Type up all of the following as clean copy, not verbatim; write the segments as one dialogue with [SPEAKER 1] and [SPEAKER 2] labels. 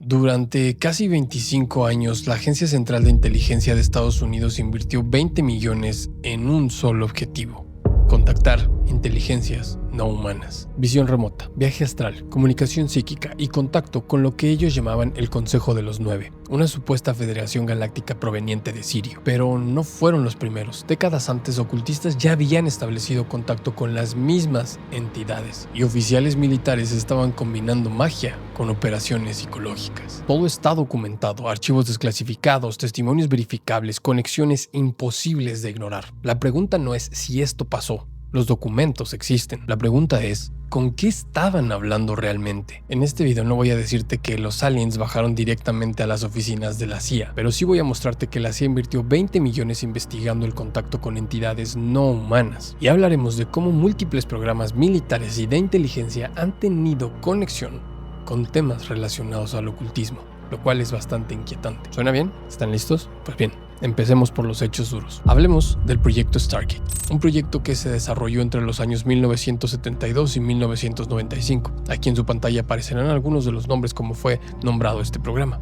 [SPEAKER 1] Durante casi 25 años, la Agencia Central de Inteligencia de Estados Unidos invirtió 20 millones en un solo objetivo: contactar inteligencias no humanas. Visión remota, viaje astral, comunicación psíquica y contacto con lo que ellos llamaban el Consejo de los Nueve, una supuesta federación galáctica proveniente de Sirio. Pero no fueron los primeros. Décadas antes, ocultistas ya habían establecido contacto con las mismas entidades y oficiales militares estaban combinando magia con operaciones psicológicas. Todo está documentado: archivos desclasificados, testimonios verificables, conexiones imposibles de ignorar. La pregunta no es si esto pasó. Los documentos existen. La pregunta es, ¿con qué estaban hablando realmente? En este video no voy a decirte que los aliens bajaron directamente a las oficinas de la CIA, pero sí voy a mostrarte que la CIA invirtió 20 millones investigando el contacto con entidades no humanas. Y hablaremos de cómo múltiples programas militares y de inteligencia han tenido conexión con temas relacionados al ocultismo, lo cual es bastante inquietante. ¿Suena bien? ¿Están listos? Pues bien, empecemos por los hechos duros. Hablemos del proyecto Stargate, un proyecto que se desarrolló entre los años 1972 y 1995. Aquí en su pantalla aparecerán algunos de los nombres como fue nombrado este programa.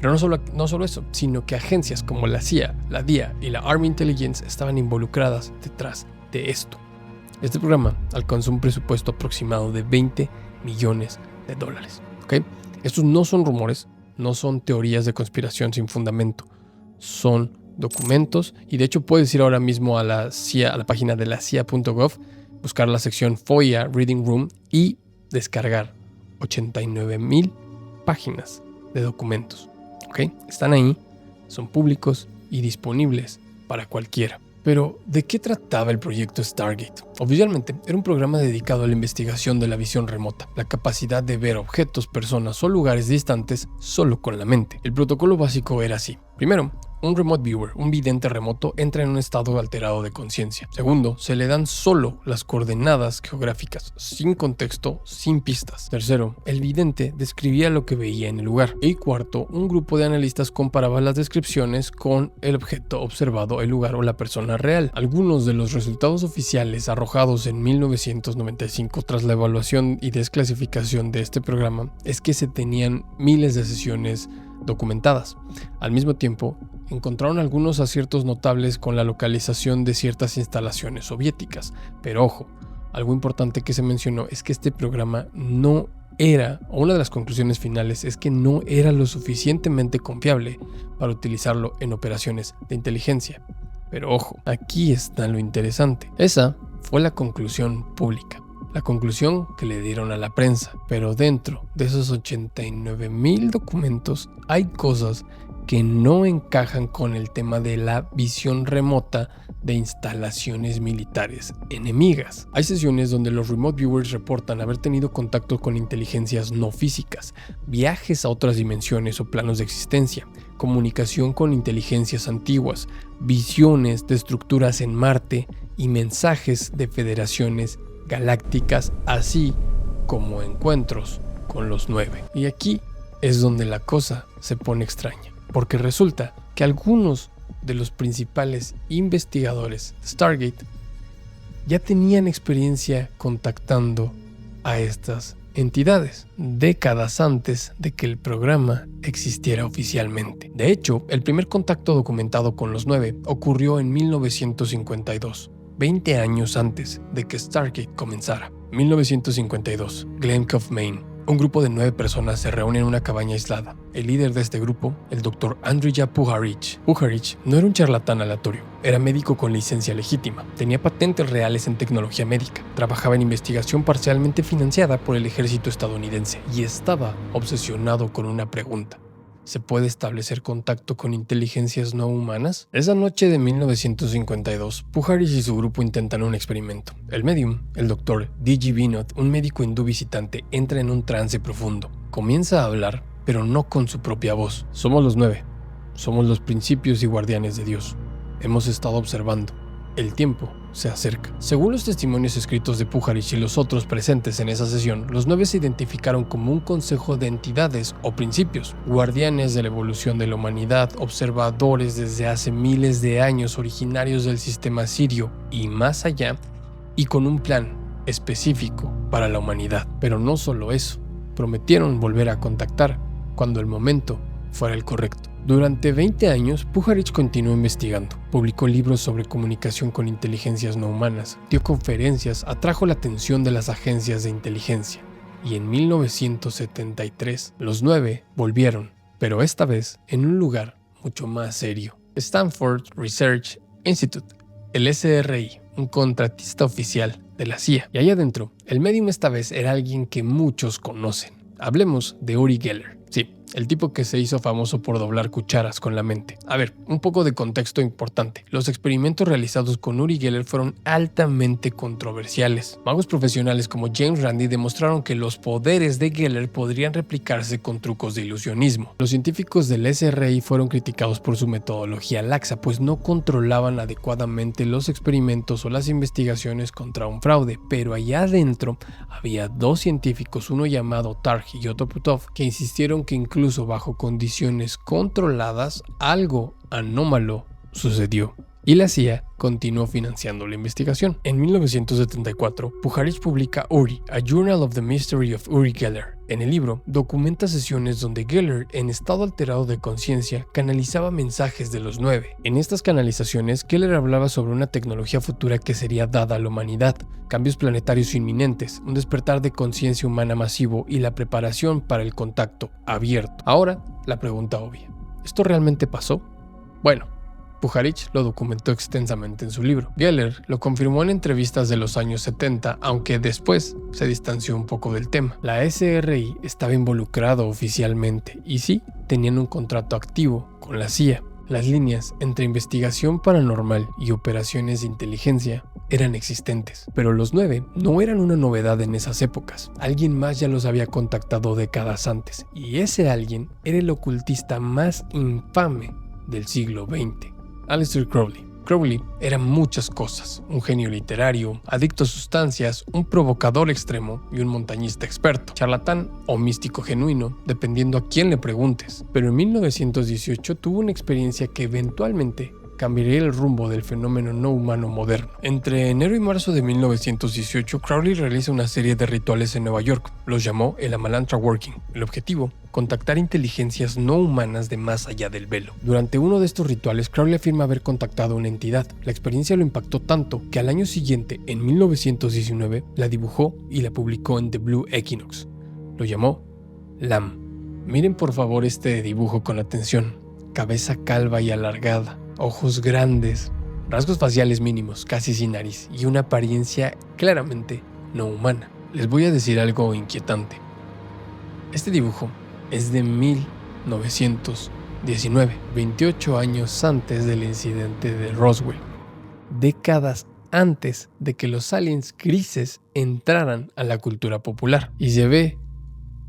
[SPEAKER 1] Pero no solo eso, sino que agencias como la CIA, la DIA y la Army Intelligence estaban involucradas detrás de esto. Este programa alcanzó un presupuesto aproximado de 20 millones de dólares. ¿Okay? Estos no son rumores, no son teorías de conspiración sin fundamento. Son documentos, y de hecho puedes ir ahora mismo a la CIA, a la página de la CIA.gov, buscar la sección FOIA Reading Room y descargar 89,000 páginas de documentos. ¿Okay? Están ahí, son públicos y disponibles para cualquiera. Pero, ¿de qué trataba el proyecto Stargate? Oficialmente, era un programa dedicado a la investigación de la visión remota, la capacidad de ver objetos, personas o lugares distantes solo con la mente. El protocolo básico era así. Primero, un remote viewer, un vidente remoto, entra en un estado alterado de conciencia. Segundo, se le dan solo las coordenadas geográficas, sin contexto, sin pistas. Tercero, el vidente describía lo que veía en el lugar. Y cuarto, un grupo de analistas comparaba las descripciones con el objeto observado, el lugar o la persona real. Algunos de los resultados oficiales arrojados en 1995 tras la evaluación y desclasificación de este programa es que se tenían miles de sesiones documentadas. Al mismo tiempo, encontraron algunos aciertos notables con la localización de ciertas instalaciones soviéticas. Pero ojo, algo importante que se mencionó es que este programa no era, o una de las conclusiones finales es que no era lo suficientemente confiable para utilizarlo en operaciones de inteligencia. Pero ojo, aquí está lo interesante. Esa fue la conclusión pública. La conclusión que le dieron a la prensa, pero dentro de esos 89,000 documentos hay cosas que no encajan con el tema de la visión remota de instalaciones militares enemigas. Hay sesiones donde los remote viewers reportan haber tenido contacto con inteligencias no físicas, viajes a otras dimensiones o planos de existencia, comunicación con inteligencias antiguas, visiones de estructuras en Marte y mensajes de federaciones galácticas, así como encuentros con los Nueve. Y aquí es donde la cosa se pone extraña, porque resulta que algunos de los principales investigadores de Stargate ya tenían experiencia contactando a estas entidades décadas antes de que el programa existiera oficialmente. De hecho, el primer contacto documentado con los Nueve ocurrió en 1952. 20 años antes de que Stargate comenzara. 1952, Glen Cove, Maine. Un grupo de 9 personas se reúne en una cabaña aislada. El líder de este grupo, el Dr. Andrija Puharich. Puharich no era un charlatán aleatorio, era médico con licencia legítima, tenía patentes reales en tecnología médica, trabajaba en investigación parcialmente financiada por el ejército estadounidense y estaba obsesionado con una pregunta: ¿se puede establecer contacto con inteligencias no humanas? Esa noche de 1952, Puharich y su grupo intentan un experimento. El medium, el Dr. D.G. Vinod, un médico hindú visitante, entra en un trance profundo. Comienza a hablar, pero no con su propia voz. Somos los 9. Somos los principios y guardianes de Dios. Hemos estado observando. El tiempo se acerca. Según los testimonios escritos de Puharich y los otros presentes en esa sesión, los 9 se identificaron como un consejo de entidades o principios, guardianes de la evolución de la humanidad, observadores desde hace miles de años, originarios del sistema sirio y más allá, y con un plan específico para la humanidad. Pero no solo eso, prometieron volver a contactar cuando el momento fuera el correcto. Durante 20 años, Puharich continuó investigando, publicó libros sobre comunicación con inteligencias no humanas, dio conferencias, atrajo la atención de las agencias de inteligencia. Y en 1973, los 9 volvieron, pero esta vez en un lugar mucho más serio. Stanford Research Institute, el SRI, un contratista oficial de la CIA. Y ahí adentro, el medium esta vez era alguien que muchos conocen. Hablemos de Uri Geller. Sí, el tipo que se hizo famoso por doblar cucharas con la mente. A ver, un poco de contexto importante. Los experimentos realizados con Uri Geller fueron altamente controversiales. Magos profesionales como James Randi demostraron que los poderes de Geller podrían replicarse con trucos de ilusionismo. Los científicos del SRI fueron criticados por su metodología laxa, pues no controlaban adecuadamente los experimentos o las investigaciones contra un fraude, pero allá adentro había dos científicos, uno llamado Targ y otro Putov, que insistieron que incluso bajo condiciones controladas, algo anómalo sucedió. Y la CIA continuó financiando la investigación. En 1974, Puharich publica Uri, A Journal of the Mystery of Uri Geller. En el libro, documenta sesiones donde Geller, en estado alterado de conciencia, canalizaba mensajes de los 9. En estas canalizaciones, Geller hablaba sobre una tecnología futura que sería dada a la humanidad, cambios planetarios inminentes, un despertar de conciencia humana masivo y la preparación para el contacto abierto. Ahora, la pregunta obvia. ¿Esto realmente pasó? Bueno, Puharich lo documentó extensamente en su libro. Geller lo confirmó en entrevistas de los años 70, aunque después se distanció un poco del tema. La SRI estaba involucrado oficialmente y sí, tenían un contrato activo con la CIA. Las líneas entre investigación paranormal y operaciones de inteligencia eran existentes, pero los 9 no eran una novedad en esas épocas. Alguien más ya los había contactado décadas antes, y ese alguien era el ocultista más infame del siglo XX. Aleister Crowley. Crowley era muchas cosas: un genio literario, adicto a sustancias, un provocador extremo y un montañista experto, charlatán o místico genuino, dependiendo a quién le preguntes. Pero en 1918 tuvo una experiencia que eventualmente cambiaría el rumbo del fenómeno no humano moderno. Entre enero y marzo de 1918, Crowley realiza una serie de rituales en Nueva York. Los llamó el Amalantra Working. El objetivo: contactar inteligencias no humanas de más allá del velo. Durante uno de estos rituales, Crowley afirma haber contactado a una entidad. La experiencia lo impactó tanto que al año siguiente, en 1919, la dibujó y la publicó en The Blue Equinox. Lo llamó Lam. Miren por favor este dibujo con atención. Cabeza calva y alargada, ojos grandes, rasgos faciales mínimos, casi sin nariz, y una apariencia claramente no humana. Les voy a decir algo inquietante. Este dibujo es de 1919, 28 años antes del incidente de Roswell, décadas antes de que los aliens grises entraran a la cultura popular, y se ve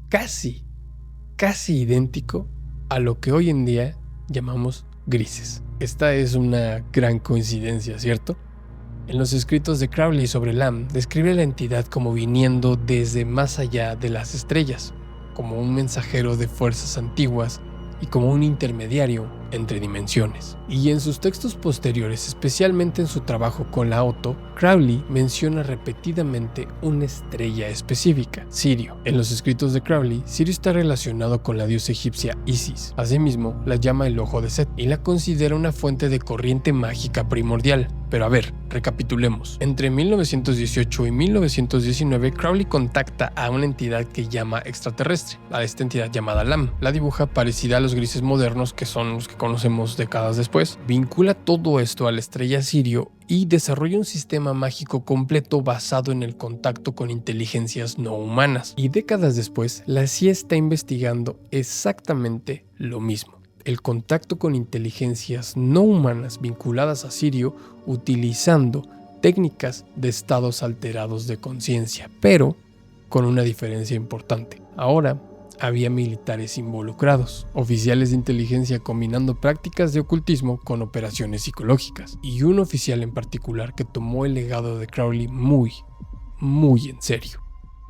[SPEAKER 1] casi idéntico a lo que hoy en día llamamos grises. Esta es una gran coincidencia, ¿cierto? En los escritos de Crowley sobre Lam, describe a la entidad como viniendo desde más allá de las estrellas, como un mensajero de fuerzas antiguas y como un intermediario entre dimensiones. Y en sus textos posteriores, especialmente en su trabajo con la Otto, Crowley menciona repetidamente una estrella específica, Sirio. En los escritos de Crowley, Sirio está relacionado con la diosa egipcia Isis. Asimismo, la llama el ojo de Set y la considera una fuente de corriente mágica primordial. Pero a ver, recapitulemos. Entre 1918 y 1919, Crowley contacta a una entidad que llama extraterrestre, a esta entidad llamada Lam. La dibuja parecida a los grises modernos, que son los que conocemos décadas después. Vincula todo esto a la estrella Sirio y desarrolla un sistema mágico completo basado en el contacto con inteligencias no humanas. Y décadas después, la CIA está investigando exactamente lo mismo: el contacto con inteligencias no humanas vinculadas a Sirio, utilizando técnicas de estados alterados de conciencia, pero con una diferencia importante. Ahora había militares involucrados, oficiales de inteligencia combinando prácticas de ocultismo con operaciones psicológicas, y un oficial en particular que tomó el legado de Crowley muy en serio.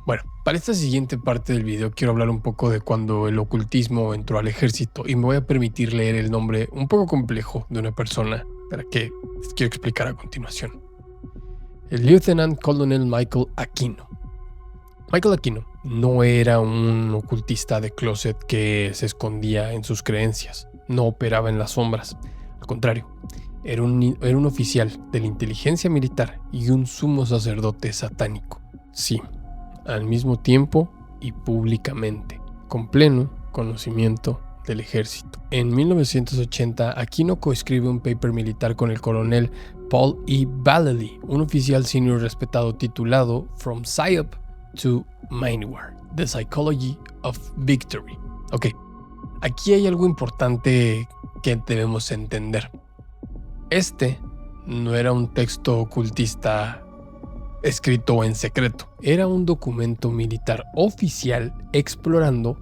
[SPEAKER 1] Bueno, para esta siguiente parte del video quiero hablar un poco de cuando el ocultismo entró al ejército, y me voy a permitir leer el nombre un poco complejo de una persona para que les quiero explicar a continuación. El Lieutenant Colonel Michael Aquino. Michael Aquino no era un ocultista de closet que se escondía en sus creencias, no operaba en las sombras. Al contrario, era un oficial de la inteligencia militar y un sumo sacerdote satánico. Sí, al mismo tiempo y públicamente, con pleno conocimiento del ejército. En 1980, Aquino coescribe un paper militar con el coronel Paul E. Vallely, un oficial senior respetado titulado From PSYOP to Mindwar, The Psychology of Victory. Ok, aquí hay algo importante que debemos entender. Este no era un texto ocultista escrito en secreto, era un documento militar oficial explorando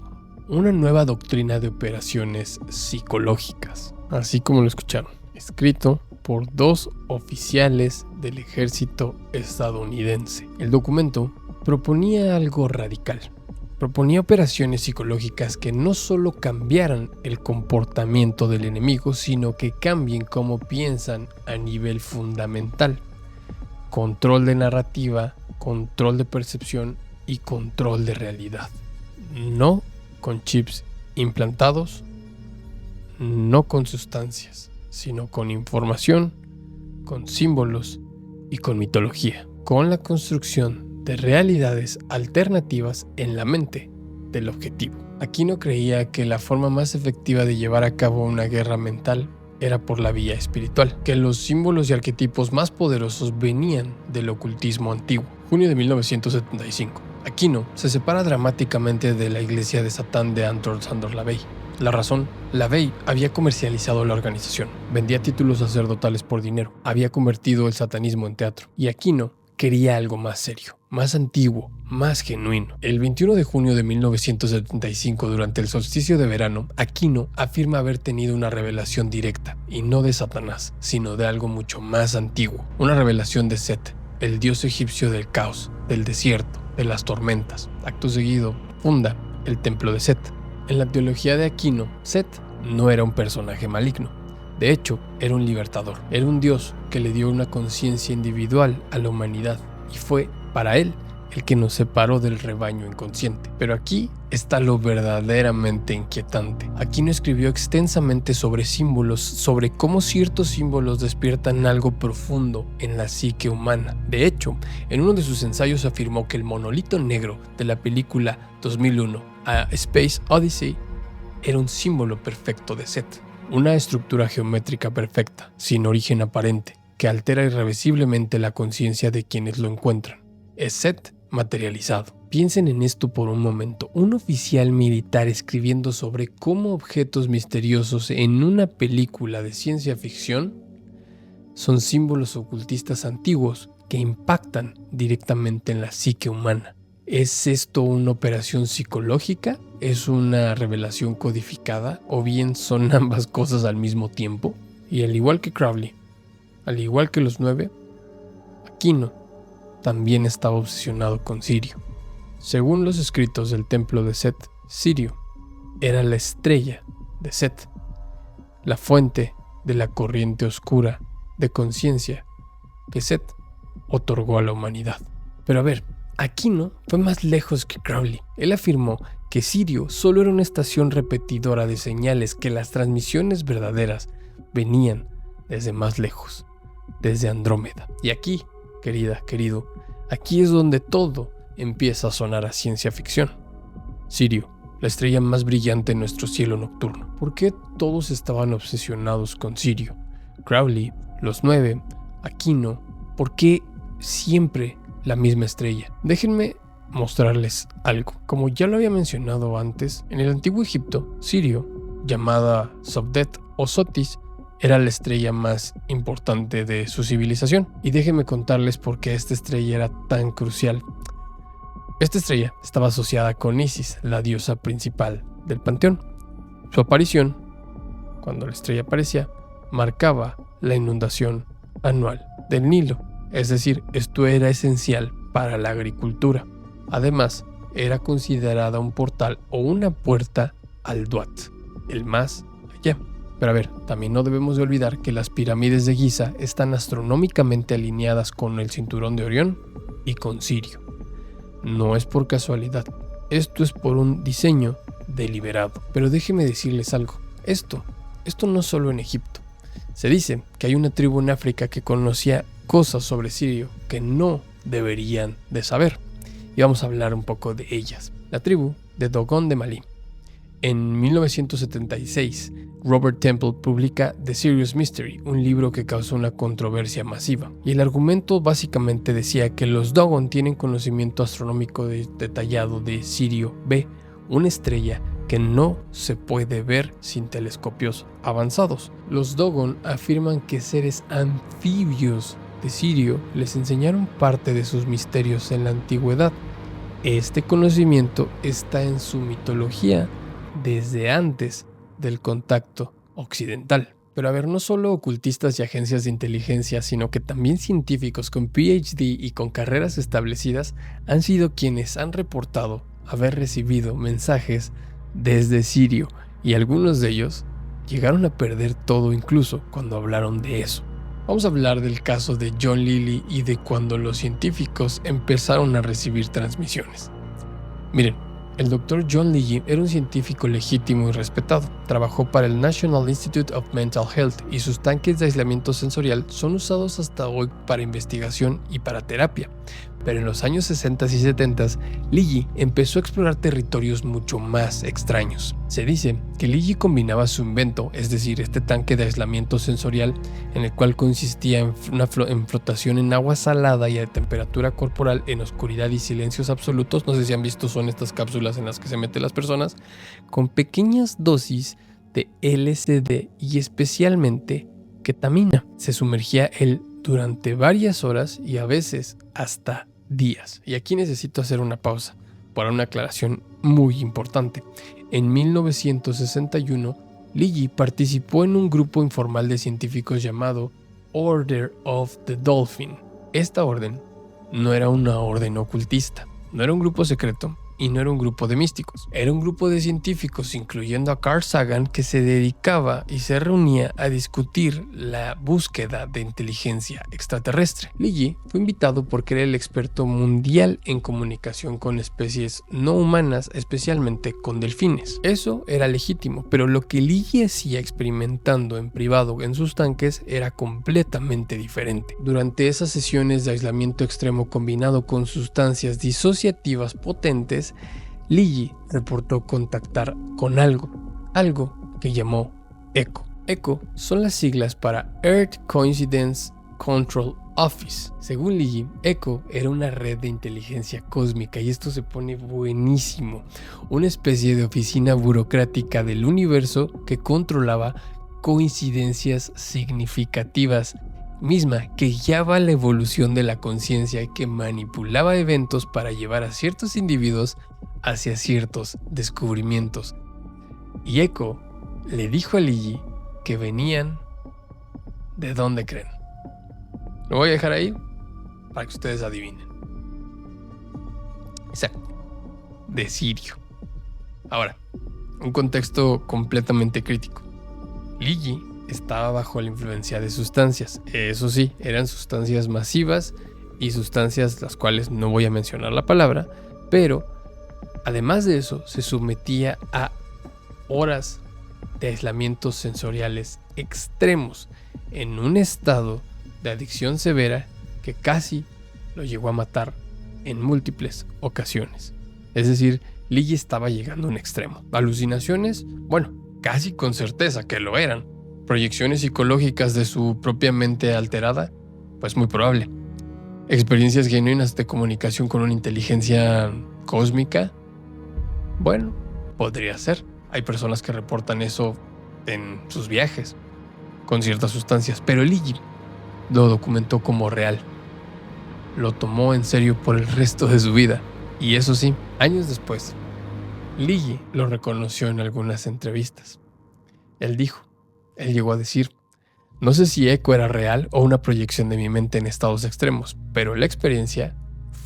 [SPEAKER 1] una nueva doctrina de operaciones psicológicas, así como lo escucharon, escrito por 2 oficiales del ejército estadounidense. El documento proponía algo radical. Proponía operaciones psicológicas que no solo cambiaran el comportamiento del enemigo, sino que cambien cómo piensan a nivel fundamental. Control de narrativa, control de percepción y control de realidad. No con chips implantados, no con sustancias, sino con información, con símbolos y con mitología, con la construcción de realidades alternativas en la mente del objetivo. Aquino creía que la forma más efectiva de llevar a cabo una guerra mental era por la vía espiritual, que los símbolos y arquetipos más poderosos venían del ocultismo antiguo. Junio de 1975. Aquino se separa dramáticamente de la iglesia de Satán de Anton Szandor LaVey. La razón, LaVey había comercializado la organización, vendía títulos sacerdotales por dinero, había convertido el satanismo en teatro, y Aquino quería algo más serio, más antiguo, más genuino. El 21 de junio de 1975, durante el solsticio de verano, Aquino afirma haber tenido una revelación directa, y no de Satanás, sino de algo mucho más antiguo, una revelación de Set, el dios egipcio del caos, del desierto, de las tormentas. Acto seguido, funda el templo de Set. En la teología de Aquino, Set no era un personaje maligno. De hecho, era un libertador. Era un dios que le dio una conciencia individual a la humanidad y fue, para él, el que nos separó del rebaño inconsciente. Pero aquí está lo verdaderamente inquietante. Aquino escribió extensamente sobre símbolos, sobre cómo ciertos símbolos despiertan algo profundo en la psique humana. De hecho, en uno de sus ensayos afirmó que el monolito negro de la película 2001, A Space Odyssey, era un símbolo perfecto de Set. Una estructura geométrica perfecta, sin origen aparente, que altera irreversiblemente la conciencia de quienes lo encuentran. Es Set materializado. Piensen en esto por un momento. Un oficial militar escribiendo sobre cómo objetos misteriosos en una película de ciencia ficción son símbolos ocultistas antiguos que impactan directamente en la psique humana. ¿Es esto una operación psicológica? ¿Es una revelación codificada? ¿O bien son ambas cosas al mismo tiempo? Y al igual que Crowley, al igual que los 9, Aquino también estaba obsesionado con Sirio. Según los escritos del templo de Set, Sirio era la estrella de Set, la fuente de la corriente oscura de conciencia que Set otorgó a la humanidad. Pero a ver, Aquino fue más lejos que Crowley. Él afirmó que Sirio solo era una estación repetidora de señales, que las transmisiones verdaderas venían desde más lejos, desde Andrómeda. Y aquí, querido, aquí es donde todo empieza a sonar a ciencia ficción. Sirio, la estrella más brillante en nuestro cielo nocturno. ¿Por qué todos estaban obsesionados con Sirio? Crowley, los 9, Aquino, ¿por qué siempre la misma estrella? Déjenme mostrarles algo. Como ya lo había mencionado antes, en el antiguo Egipto, Sirio, llamada Sobdet o Sotis, era la estrella más importante de su civilización. Y déjenme contarles por qué esta estrella era tan crucial. Esta estrella estaba asociada con Isis, la diosa principal del panteón. Su aparición, cuando la estrella aparecía, marcaba la inundación anual del Nilo. Es decir, esto era esencial para la agricultura. Además, era considerada un portal o una puerta al Duat, el más allá. Pero a ver, también no debemos de olvidar que las pirámides de Giza están astronómicamente alineadas con el cinturón de Orión y con Sirio. No es por casualidad. Esto es por un diseño deliberado. Pero déjeme decirles algo. Esto no solo en Egipto. Se dice que hay una tribu en África que conocía cosas sobre Sirio que no deberían de saber. Y vamos a hablar un poco de ellas. La tribu de Dogon de Malí. En 1976, Robert Temple publica The Sirius Mystery, un libro que causó una controversia masiva. Y el argumento básicamente decía que los Dogon tienen conocimiento astronómico detallado de Sirio B, una estrella que no se puede ver sin telescopios avanzados. Los Dogon afirman que seres anfibios de Sirio les enseñaron parte de sus misterios en la antigüedad. Este conocimiento está en su mitología desde antes del contacto occidental. Pero a ver, no solo ocultistas y agencias de inteligencia, sino que también científicos con PhD y con carreras establecidas han sido quienes han reportado haber recibido mensajes desde Sirio, y algunos de ellos llegaron a perder todo incluso cuando hablaron de eso. Vamos a hablar del caso de John Lilly y de cuando los científicos empezaron a recibir transmisiones. Miren, el Dr. John Lilly era un científico legítimo y respetado. Trabajó para el National Institute of Mental Health y sus tanques de aislamiento sensorial son usados hasta hoy para investigación y para terapia. Pero en los años 60 y 70, Lilly empezó a explorar territorios mucho más extraños. Se dice que Lilly combinaba su invento, es decir, este tanque de aislamiento sensorial, en el cual consistía en flotación en agua salada y a temperatura corporal en oscuridad y silencios absolutos. No sé si han visto, son estas cápsulas en las que se meten las personas, con pequeñas dosis de LSD y especialmente ketamina. Se sumergía él durante varias horas y a veces hasta días. Y aquí necesito hacer una pausa para una aclaración muy importante. En 1961, Lilly participó en un grupo informal de científicos llamado Order of the Dolphin. Esta orden no era una orden ocultista, no era un grupo secreto y no era un grupo de místicos. Era un grupo de científicos, incluyendo a Carl Sagan, que se dedicaba y se reunía a discutir la búsqueda de inteligencia extraterrestre. Lilly fue invitado porque era el experto mundial en comunicación con especies no humanas, especialmente con delfines. Eso era legítimo, pero lo que Lilly hacía experimentando en privado en sus tanques era completamente diferente. Durante esas sesiones de aislamiento extremo combinado con sustancias disociativas potentes, Lilly reportó contactar con algo que llamó ECHO. ECHO son las siglas para Earth Coincidence Control Office. Según Lilly, ECHO era una red de inteligencia cósmica, y esto se pone buenísimo, una especie de oficina burocrática del universo que controlaba coincidencias significativas, misma que guiaba la evolución de la conciencia y que manipulaba eventos para llevar a ciertos individuos hacia ciertos descubrimientos. Y ECHO le dijo a Lilly que venían ¿de dónde creen? Lo voy a dejar ahí para que ustedes adivinen. Exacto, de Sirio. Ahora, un contexto completamente crítico. Lilly estaba bajo la influencia de sustancias. Eso sí, eran sustancias masivas y sustancias las cuales no voy a mencionar la palabra, pero además de eso se sometía a horas de aislamientos sensoriales extremos en un estado de adicción severa que casi lo llegó a matar en múltiples ocasiones. Es decir, Lilly estaba llegando a un extremo. Alucinaciones, bueno, casi con certeza que lo eran. Proyecciones psicológicas de su propia mente alterada, pues muy probable. Experiencias genuinas de comunicación con una inteligencia cósmica, bueno, podría ser. Hay personas que reportan eso en sus viajes con ciertas sustancias, pero Lilly lo documentó como real. Lo tomó en serio por el resto de su vida. Y eso sí, años después, Lilly lo reconoció en algunas entrevistas. Él llegó a decir: no sé si ECHO era real o una proyección de mi mente en estados extremos, pero la experiencia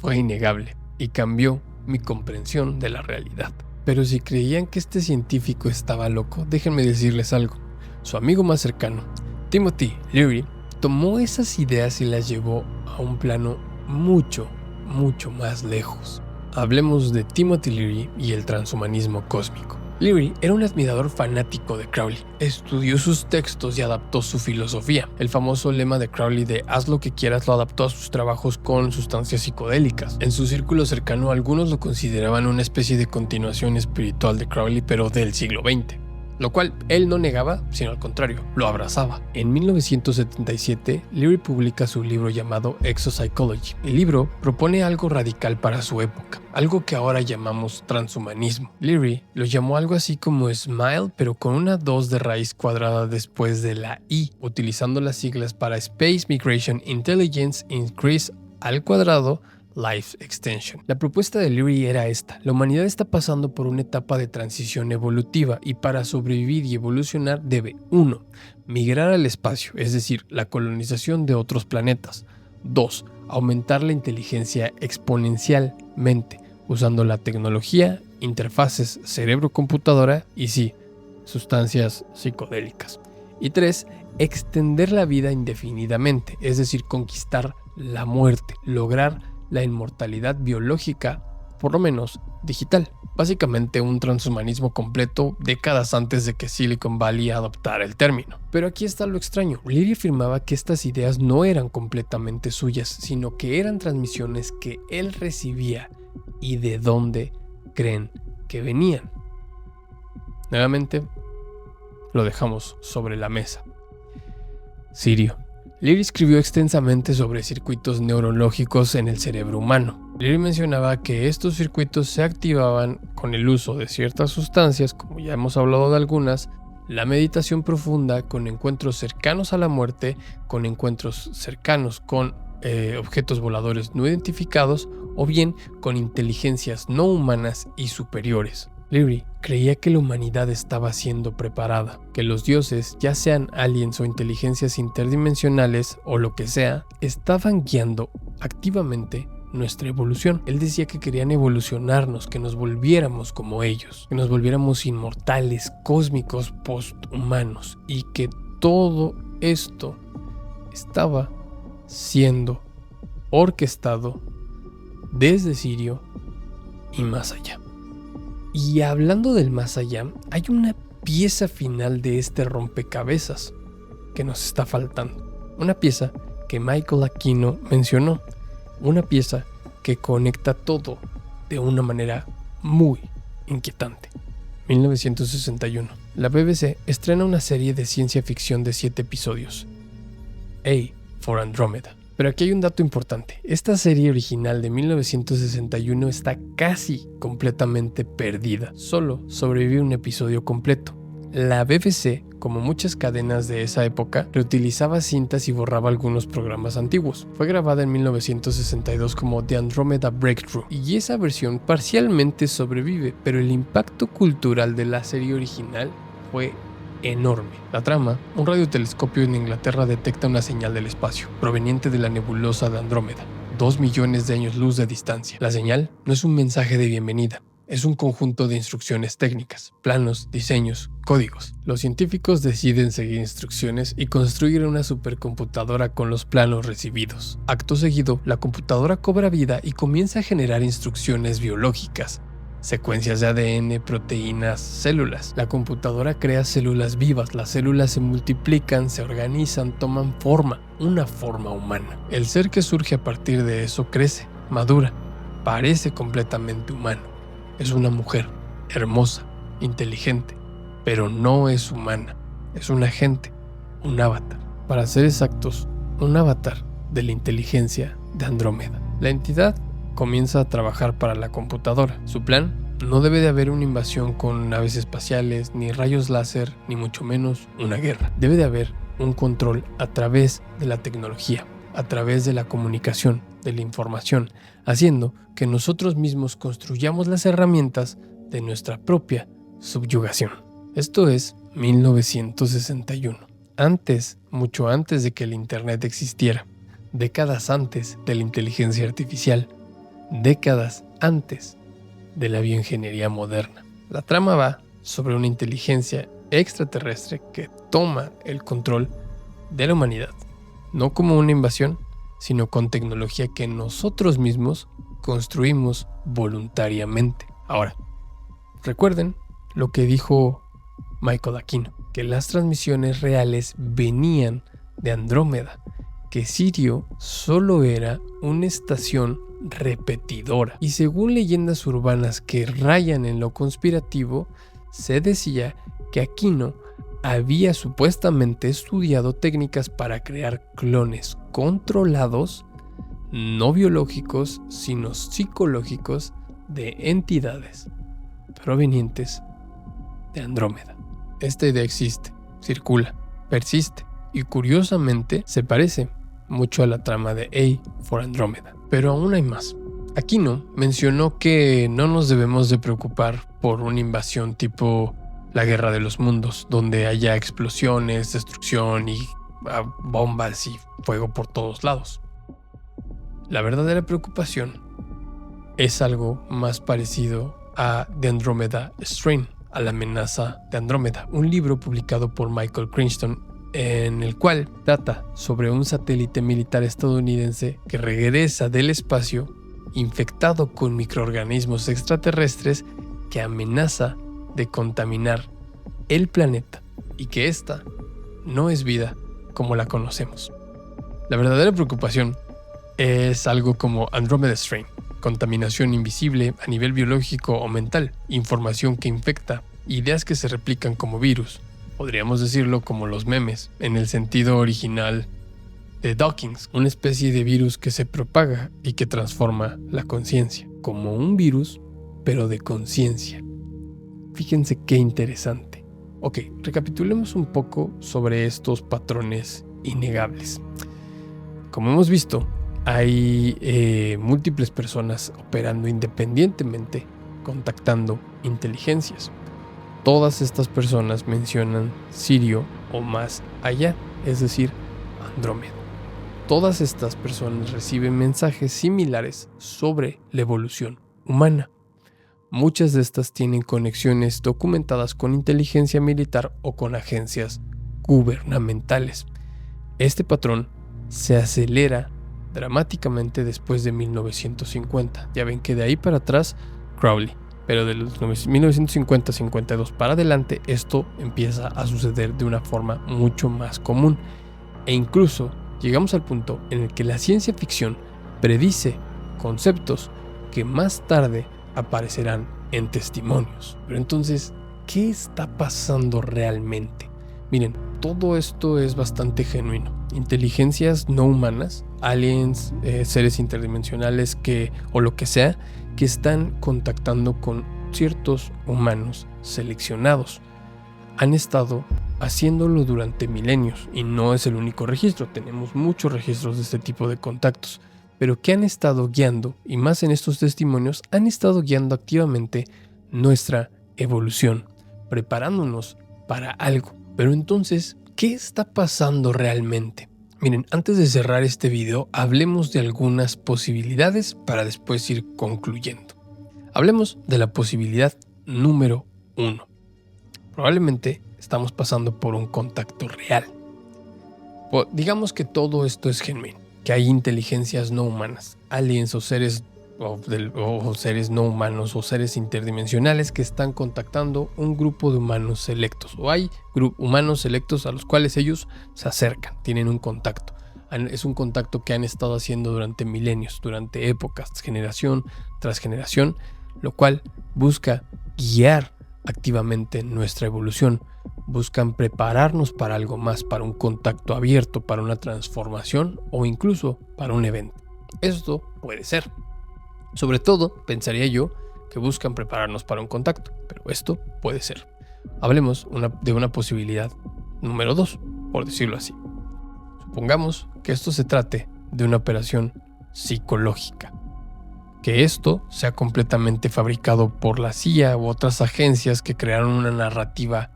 [SPEAKER 1] fue innegable y cambió mi comprensión de la realidad. Pero si creían que este científico estaba loco, déjenme decirles algo. Su amigo más cercano, Timothy Leary, tomó esas ideas y las llevó a un plano mucho más lejos. hablemos de Timothy Leary y el transhumanismo cósmico. Leary era un admirador fanático de Crowley. Estudió sus textos y adaptó su filosofía. El famoso lema de Crowley de "haz lo que quieras" lo adaptó a sus trabajos con sustancias psicodélicas. En su círculo cercano, algunos lo consideraban una especie de continuación espiritual de Crowley, pero del siglo XX. Lo cual él no negaba, sino al contrario, lo abrazaba. En 1977, Leary publica su libro llamado Exopsychology. El libro propone algo radical para su época, algo que ahora llamamos transhumanismo. Leary lo llamó algo así como SMILE, pero con una 2 de raíz cuadrada después de la I, utilizando las siglas para Space Migration Intelligence Increase al cuadrado Life Extension. La propuesta de Leary era esta: la humanidad está pasando por una etapa de transición evolutiva y para sobrevivir y evolucionar debe 1. Migrar al espacio, es decir, la colonización de otros planetas. 2. Aumentar la inteligencia exponencialmente, usando la tecnología, interfaces cerebro-computadora y sí, sustancias psicodélicas. Y 3. Extender la vida indefinidamente, es decir, conquistar la muerte, lograr la inmortalidad biológica, por lo menos digital. Básicamente un transhumanismo completo décadas antes de que Silicon Valley adoptara el término. Pero aquí está lo extraño. Leary afirmaba que estas ideas no eran completamente suyas, sino que eran transmisiones que él recibía. ¿Y de dónde creen que venían? Nuevamente, lo dejamos sobre la mesa. Sirio. Leary escribió extensamente sobre circuitos neurológicos en el cerebro humano. Leary mencionaba que estos circuitos se activaban con el uso de ciertas sustancias, como ya hemos hablado de algunas, la meditación profunda, con encuentros cercanos a la muerte, con encuentros cercanos con objetos voladores no identificados o bien con inteligencias no humanas y superiores. Leary creía que la humanidad estaba siendo preparada, que los dioses, ya sean aliens o inteligencias interdimensionales o lo que sea, estaban guiando activamente nuestra evolución. Él decía que querían evolucionarnos, que nos volviéramos como ellos, que nos volviéramos inmortales, cósmicos, posthumanos, y que todo esto estaba siendo orquestado desde Sirio y más allá. Y hablando del más allá, hay una pieza final de este rompecabezas que nos está faltando. Una pieza que Michael Aquino mencionó. Una pieza que conecta todo de una manera muy inquietante. 1961. La BBC estrena una serie de ciencia ficción de 7 episodios. A for Andromeda. Pero aquí hay un dato importante. Esta serie original de 1961 está casi completamente perdida. Solo sobrevive un episodio completo. La BBC, como muchas cadenas de esa época, reutilizaba cintas y borraba algunos programas antiguos. Fue grabada en 1962 como The Andromeda Breakthrough, y esa versión parcialmente sobrevive, pero el impacto cultural de la serie original fue enorme. La trama: un radiotelescopio en Inglaterra detecta una señal del espacio, proveniente de la nebulosa de Andrómeda, 2 millones de años luz de distancia. La señal no es un mensaje de bienvenida, es un conjunto de instrucciones técnicas, planos, diseños, códigos. Los científicos deciden seguir instrucciones y construyen una supercomputadora con los planos recibidos. Acto seguido, la computadora cobra vida y comienza a generar instrucciones biológicas, secuencias de ADN, proteínas, células. La computadora crea células vivas, las células se multiplican, se organizan, toman forma, una forma humana. El ser que surge a partir de eso crece, madura, parece completamente humano. Es una mujer, hermosa, inteligente, pero no es humana, es un agente, un avatar. Para ser exactos, un avatar de la inteligencia de Andrómeda. La entidad comienza a trabajar para la computadora. Su plan: no debe de haber una invasión con naves espaciales, ni rayos láser, ni mucho menos una guerra. Debe de haber un control a través de la tecnología, a través de la comunicación, de la información, haciendo que nosotros mismos construyamos las herramientas de nuestra propia subyugación. Esto es 1961. Antes, mucho antes de que el Internet existiera, décadas antes de la inteligencia artificial, décadas antes de la bioingeniería moderna. La trama va sobre una inteligencia extraterrestre que toma el control de la humanidad, no como una invasión, sino con tecnología que nosotros mismos construimos voluntariamente. Ahora, recuerden lo que dijo Michael Aquino, que las transmisiones reales venían de Andrómeda, que Sirio solo era una estación repetidora. Y según leyendas urbanas que rayan en lo conspirativo, se decía que Aquino había supuestamente estudiado técnicas para crear clones controlados, no biológicos, sino psicológicos, de entidades provenientes de Andrómeda. Esta idea existe, circula, persiste y curiosamente se parece mucho a la trama de A for Andrómeda. Pero aún hay más. Aquino mencionó que no nos debemos de preocupar por una invasión tipo la Guerra de los Mundos, donde haya explosiones, destrucción y bombas y fuego por todos lados. La verdadera preocupación es algo más parecido a The Andromeda Strain, a la amenaza de Andrómeda, un libro publicado por Michael Crichton, en el cual trata sobre un satélite militar estadounidense que regresa del espacio infectado con microorganismos extraterrestres que amenaza de contaminar el planeta y que esta no es vida como la conocemos. La verdadera preocupación es algo como Andromeda Strain, contaminación invisible a nivel biológico o mental, información que infecta, ideas que se replican como virus, podríamos decirlo como los memes, en el sentido original de Dawkins, una especie de virus que se propaga y que transforma la conciencia, como un virus, pero de conciencia. Fíjense qué interesante. Ok, recapitulemos un poco sobre estos patrones innegables. Como hemos visto, hay múltiples personas operando independientemente, contactando inteligencias. Todas estas personas mencionan Sirio o más allá, es decir, Andrómeda. Todas estas personas reciben mensajes similares sobre la evolución humana. Muchas de estas tienen conexiones documentadas con inteligencia militar o con agencias gubernamentales. Este patrón se acelera dramáticamente después de 1950. Ya ven que de ahí para atrás, Crowley. Pero de los 1950-52 para adelante, esto empieza a suceder de una forma mucho más común. E incluso llegamos al punto en el que la ciencia ficción predice conceptos que más tarde aparecerán en testimonios. Pero entonces, ¿qué está pasando realmente? Miren, todo esto es bastante genuino. Inteligencias no humanas, aliens, seres interdimensionales o lo que sea, que están contactando con ciertos humanos seleccionados. Han estado haciéndolo durante milenios y no es el único registro. Tenemos muchos registros de este tipo de contactos, pero que han estado guiando, y más en estos testimonios, han estado guiando activamente nuestra evolución, preparándonos para algo. Pero entonces, ¿qué está pasando realmente? Miren, antes de cerrar este video, hablemos de algunas posibilidades para después ir concluyendo. Hablemos de la posibilidad número 1. Probablemente estamos pasando por un contacto real. Digamos que todo esto es genuino, que hay inteligencias no humanas, aliens o seres no humanos o seres interdimensionales que están contactando un grupo de humanos selectos, o hay humanos selectos a los cuales ellos se acercan, tienen un contacto. Es un contacto que han estado haciendo durante milenios, durante épocas, generación tras generación, lo cual busca guiar activamente nuestra evolución. Buscan prepararnos para algo más, para un contacto abierto, para una transformación o incluso para un evento. Esto puede ser. Sobre todo, pensaría yo que buscan prepararnos para un contacto, pero esto puede ser. Hablemos de una posibilidad número 2, por decirlo así. Supongamos que esto se trate de una operación psicológica, que esto sea completamente fabricado por la CIA u otras agencias que crearon una narrativa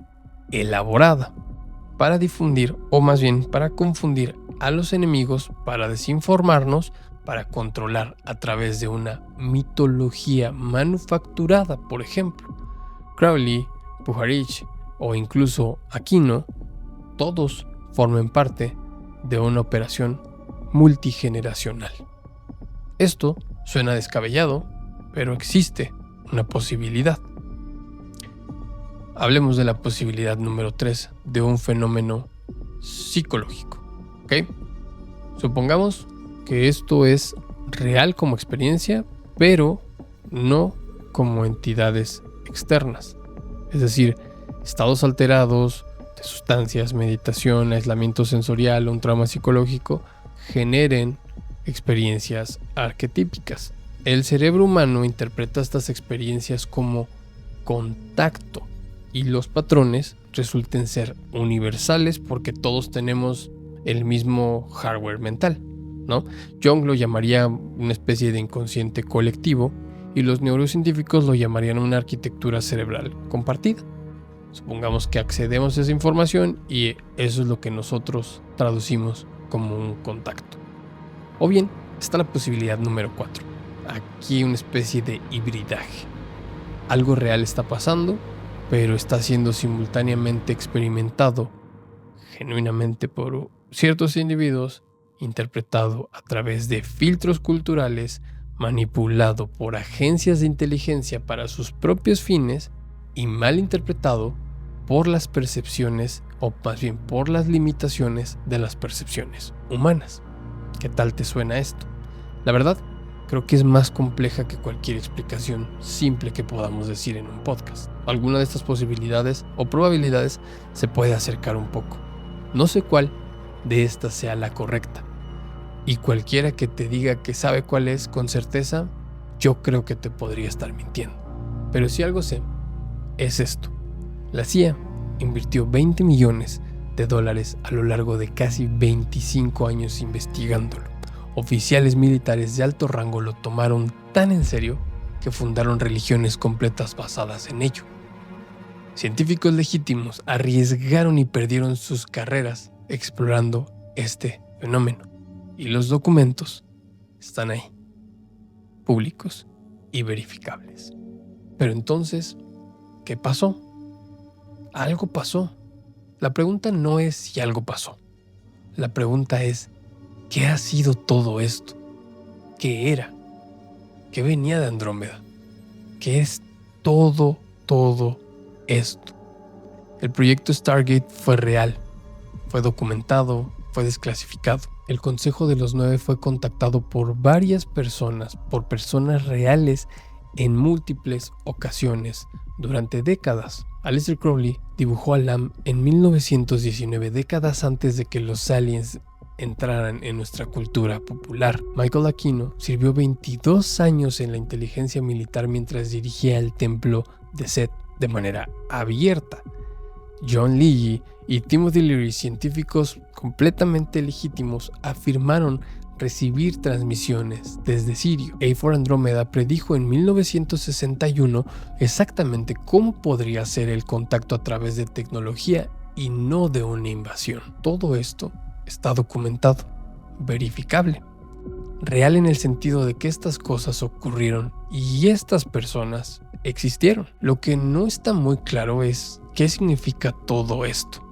[SPEAKER 1] elaborada para difundir, o más bien para confundir a los enemigos, para desinformarnos, para controlar a través de una mitología manufacturada. Por ejemplo, Crowley, Puharich o incluso Aquino, todos forman parte de una operación multigeneracional. Esto Suena descabellado, pero existe una posibilidad. Hablemos de la posibilidad número 3 de un fenómeno psicológico. ¿Ok? Supongamos que esto es real como experiencia, pero no como entidades externas. Es decir, estados alterados de sustancias, meditación, aislamiento sensorial o un trauma psicológico generen experiencias arquetípicas. El cerebro humano interpreta estas experiencias como contacto y los patrones resulten ser universales porque todos tenemos el mismo hardware mental, ¿no? Jung lo llamaría una especie de inconsciente colectivo y los neurocientíficos lo llamarían una arquitectura cerebral compartida. Supongamos que accedemos a esa información y eso es lo que nosotros traducimos como un contacto. O bien, está la posibilidad número 4. Aquí una especie de hibridaje. Algo real está pasando, pero está siendo simultáneamente experimentado genuinamente por ciertos individuos, interpretado a través de filtros culturales, manipulado por agencias de inteligencia para sus propios fines y mal interpretado por las percepciones o más bien por las limitaciones de las percepciones humanas. ¿Qué tal te suena esto? La verdad, creo que es más compleja que cualquier explicación simple que podamos decir en un podcast. Alguna de estas posibilidades o probabilidades se puede acercar un poco. No sé cuál de estas sea la correcta. Y cualquiera que te diga que sabe cuál es con certeza, yo creo que te podría estar mintiendo. Pero si algo sé, es esto. La CIA invirtió $20 millones a lo largo de casi 25 años investigándolo. Oficiales militares de alto rango lo tomaron tan en serio que fundaron religiones completas basadas en ello. Científicos legítimos arriesgaron y perdieron sus carreras explorando este fenómeno. Y los documentos están ahí, públicos y verificables. Pero entonces, ¿qué pasó? Algo pasó. La pregunta no es si algo pasó. La pregunta es, ¿qué ha sido todo esto? ¿Qué era? ¿Qué venía de Andrómeda? ¿Qué es todo esto? El proyecto Stargate fue real, fue documentado, fue desclasificado. El Consejo de los 9 fue contactado por varias personas, por personas reales en múltiples ocasiones durante décadas. Aleister Crowley dibujó a Lam en 1919, décadas antes de que los aliens entraran en nuestra cultura popular. Michael Aquino sirvió 22 años en la inteligencia militar mientras dirigía el templo de Set de manera abierta. John Leahy y Timothy Leary, científicos completamente legítimos, afirmaron recibir transmisiones desde Sirio. A4 Andrómeda predijo en 1961 exactamente cómo podría ser el contacto a través de tecnología y no de una invasión. Todo esto está documentado, verificable, real en el sentido de que estas cosas ocurrieron y estas personas existieron. Lo que no está muy claro es qué significa todo esto.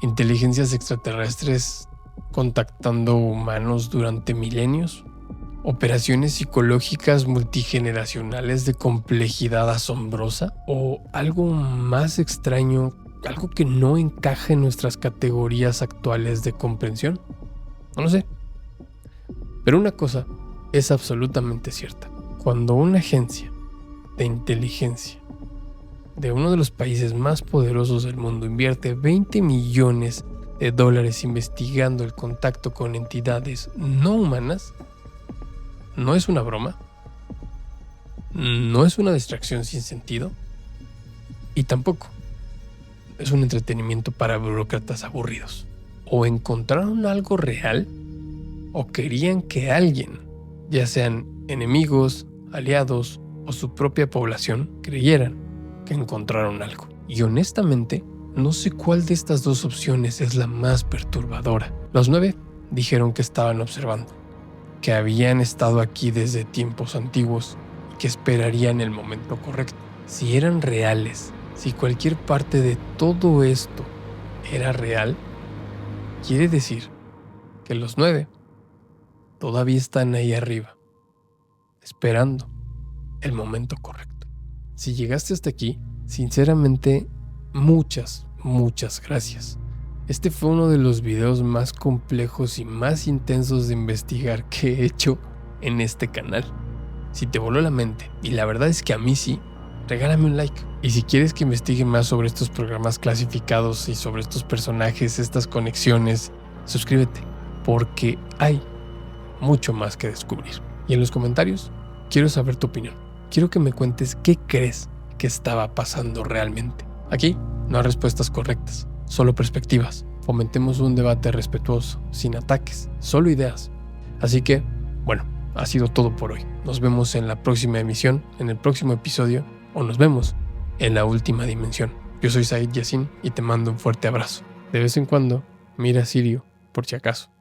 [SPEAKER 1] Inteligencias extraterrestres contactando humanos durante milenios, operaciones psicológicas multigeneracionales de complejidad asombrosa o algo más extraño, algo que no encaja en nuestras categorías actuales de comprensión. No lo sé. Pero una cosa es absolutamente cierta. Cuando una agencia de inteligencia de uno de los países más poderosos del mundo invierte $20 millones investigando el contacto con entidades no humanas, no es una broma, no es una distracción sin sentido y tampoco es un entretenimiento para burócratas aburridos. O encontraron algo real o querían que alguien, ya sean enemigos, aliados o su propia población, creyeran que encontraron algo. Y honestamente, no sé cuál de estas dos opciones es la más perturbadora. Los 9 dijeron que estaban observando, que habían estado aquí desde tiempos antiguos y que esperarían el momento correcto. Si eran reales, si cualquier parte de todo esto era real, quiere decir que los 9 todavía están ahí arriba, esperando el momento correcto. Si llegaste hasta aquí, sinceramente, muchas gracias. Este fue uno de los videos más complejos y más intensos de investigar que he hecho en este canal. Si te voló la mente, y la verdad es que a mí sí, regálame un like. Y si quieres que investigue más sobre estos programas clasificados y sobre estos personajes, estas conexiones, suscríbete, porque hay mucho más que descubrir. Y en los comentarios quiero saber tu opinión. Quiero que me cuentes qué crees que estaba pasando realmente. Aquí no hay respuestas correctas, solo perspectivas. Fomentemos un debate respetuoso, sin ataques, solo ideas. Así que, bueno, ha sido todo por hoy. Nos vemos en la próxima emisión, en el próximo episodio, o nos vemos en la última dimensión. Yo soy Said Yassin y te mando un fuerte abrazo. De vez en cuando, mira a Sirio por si acaso.